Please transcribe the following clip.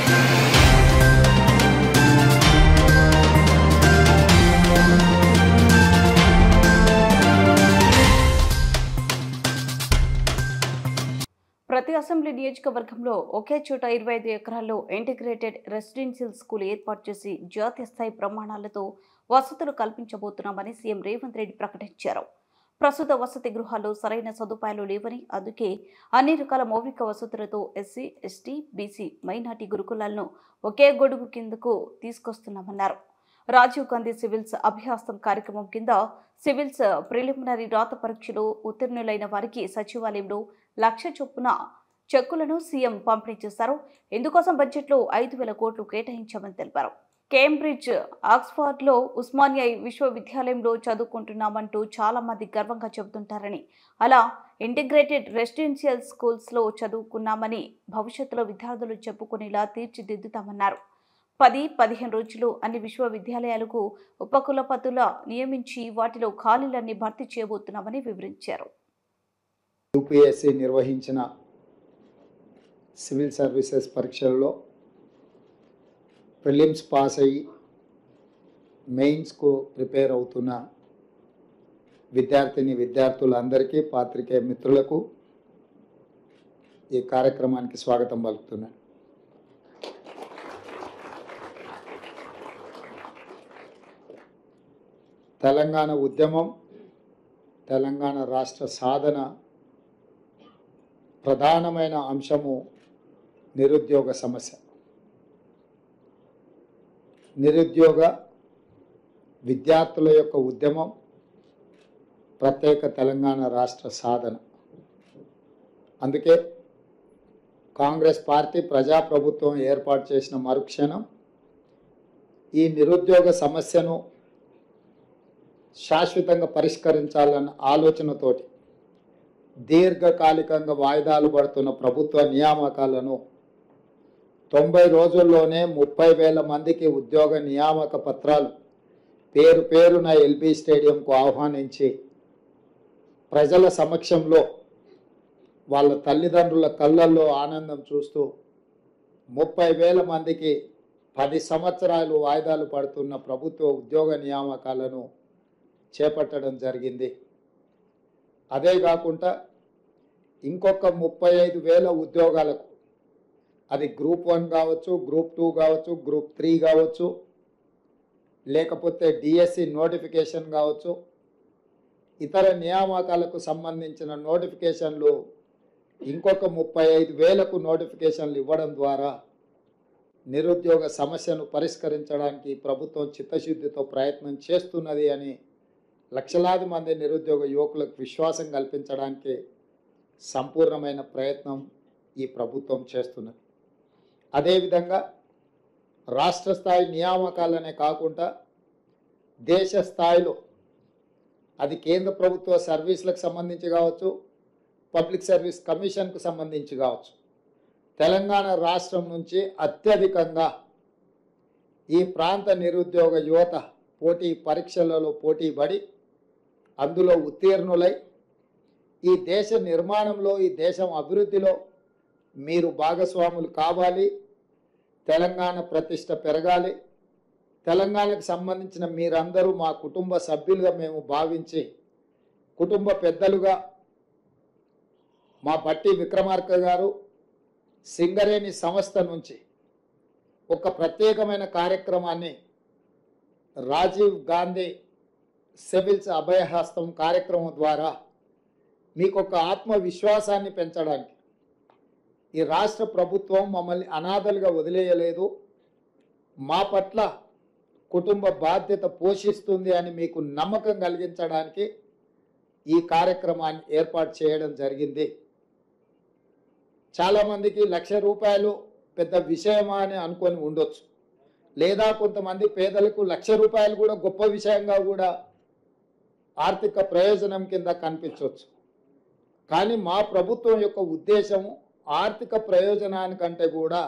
ప్రతి అసెంబ్లీ నియోజకవర్గంలో ఒకే చోట 25 ఎకరాల్లో ఇంటిగ్రేటెడ్ రెసిడెన్షియల్ స్కూల్ ఏర్పాటు చేసి జాతీయ స్థాయి ప్రమాణాలతో వసతులు కల్పించబోతున్నామని సీఎం రేవంత్ రెడ్డి ప్రకటించారు. ప్రస్తుత వసతి గృహాల్లో సరైన సదుపాయాలు లేవని, అందుకే అన్ని రకాల మౌలిక వసతులతో ఎస్సీ, ఎస్టీ, బీసీ, మైనార్టీ గురుకులాలను ఒకే గొడుగు కిందకు తీసుకొస్తున్నామన్నారు. రాజీవ్ గాంధీ సివిల్స్ అభ్యాసం కార్యక్రమం కింద సివిల్స్ ప్రిలిమినరీ రాత పరీక్షలో ఉత్తీర్ణులైన వారికి సచివాలయంలో 1,00,000 చొప్పున చెక్కులను సీఎం పంపిణీ చేశారు. ఇందుకోసం బడ్జెట్లో 5,000 కోట్లు కేటాయించామని తెలిపారు. కేంబ్రిడ్జ్, ఆక్స్ఫర్డ్లో, ఉస్మానియా విశ్వవిద్యాలయంలో చదువుకుంటున్నామంటూ చాలా మంది గర్వంగా చెబుతుంటారని, అలా ఇంటిగ్రేటెడ్ రెసిడెన్షియల్ స్కూల్స్లో చదువుకున్నామని భవిష్యత్తులో విద్యార్థులు చెప్పుకునేలా తీర్చిదిద్దుతామన్నారు. 10-15 రోజులు అన్ని విశ్వవిద్యాలయాలకు ఉపకులపతుల నియమించి వాటిలో ఖాళీలన్నీ భర్తీ చేయబోతున్నామని వివరించారు. యూపీఎస్సీ నిర్వహించిన సివిల్ సర్వీసెస్ పరీక్షల్లో ప్రిలిమ్స్ పాస్ అయ్యి మెయిన్స్కు ప్రిపేర్ అవుతున్న విద్యార్థులందరికీ, పాత్రికేయ మిత్రులకు ఈ కార్యక్రమానికి స్వాగతం పలుకుతున్నాను. తెలంగాణ ఉద్యమం, తెలంగాణ రాష్ట్ర సాధన ప్రధానమైన అంశము నిరుద్యోగ సమస్య. నిరుద్యోగ విద్యార్థుల యొక్క ఉద్యమం, ప్రత్యేక తెలంగాణ రాష్ట్ర సాధన. అందుకే కాంగ్రెస్ పార్టీ ప్రజాప్రభుత్వం ఏర్పాటు చేసిన మరుక్షణం ఈ నిరుద్యోగ సమస్యను శాశ్వతంగా పరిష్కరించాలన్న ఆలోచనతోటి దీర్ఘకాలికంగా వాయిదాలు పడుతున్న ప్రభుత్వ నియామకాలను 90 రోజుల్లోనే 30,000 మందికి ఉద్యోగ నియామక పత్రాలు పేరున ఎల్బీ స్టేడియంకు ఆహ్వానించి ప్రజల సమక్షంలో వాళ్ళ తల్లిదండ్రుల కళ్ళల్లో ఆనందం చూస్తూ 30,000 మందికి 10 సంవత్సరాలు వాయిదాలు పడుతున్న ప్రభుత్వ ఉద్యోగ నియామకాలను చేపట్టడం జరిగింది. అదే కాకుండా ఇంకొక 35,000 ఉద్యోగాలకు, అది గ్రూప్ 1 కావచ్చు, గ్రూప్ 2 కావచ్చు, గ్రూప్ 3 కావచ్చు, లేకపోతే డిఎస్సి నోటిఫికేషన్ కావచ్చు, ఇతర నియామకాలకు సంబంధించిన నోటిఫికేషన్లు ఇంకొక 35,000కు నోటిఫికేషన్లు ఇవ్వడం ద్వారా నిరుద్యోగ సమస్యను పరిష్కరించడానికి ప్రభుత్వం చిత్తశుద్ధితో ప్రయత్నం చేస్తున్నది అని లక్షలాది మంది నిరుద్యోగ యువకులకు విశ్వాసం కల్పించడానికి సంపూర్ణమైన ప్రయత్నం ఈ ప్రభుత్వం చేస్తున్నది. అదేవిధంగా రాష్ట్ర స్థాయి నియామకాలనే కాకుండా దేశ స్థాయిలో, అది కేంద్ర ప్రభుత్వ సర్వీసులకు సంబంధించి కావచ్చు, పబ్లిక్ సర్వీస్ కమిషన్కు సంబంధించి కావచ్చు, తెలంగాణ రాష్ట్రం నుంచి అత్యధికంగా ఈ ప్రాంత నిరుద్యోగ యువత పోటీ పరీక్షలలో పోటీ పడి అందులో ఉత్తీర్ణులై ఈ దేశ నిర్మాణంలో, ఈ దేశం అభివృద్ధిలో మీరు భాగస్వాములు కావాలి, తెలంగాణ ప్రతిష్ట పెరగాలి, తెలంగాణకు సంబంధించిన మీరందరూ మా కుటుంబ సభ్యులుగా మేము భావించి, కుటుంబ పెద్దలుగా మా బట్టి విక్రమార్క గారు సింగరేణి సంస్థ నుంచి ఒక ప్రత్యేకమైన కార్యక్రమాన్ని రాజీవ్ గాంధీ సివిల్స్ అభయహస్తం కార్యక్రమం ద్వారా మీకు ఒక ఆత్మవిశ్వాసాన్ని పెంచడానికి, ఈ రాష్ట్ర ప్రభుత్వం మమ్మల్ని అనాథలుగా వదిలేయలేదు, మా పట్ల కుటుంబ బాధ్యత పోషిస్తుంది అని మీకు నమ్మకం కలిగించడానికి ఈ కార్యక్రమాన్ని ఏర్పాటు చేయడం జరిగింది. చాలామందికి ₹1,00,000 పెద్ద విషయమా అని అనుకొని ఉండొచ్చు, లేదా కొంతమంది పేదలకు ₹1,00,000 కూడా గొప్ప విషయంగా కూడా ఆర్థిక ప్రయోజనం కింద కనిపించవచ్చు. కానీ మా ప్రభుత్వం యొక్క ఉద్దేశము ఆర్థిక ప్రయోజనానికంటే కూడా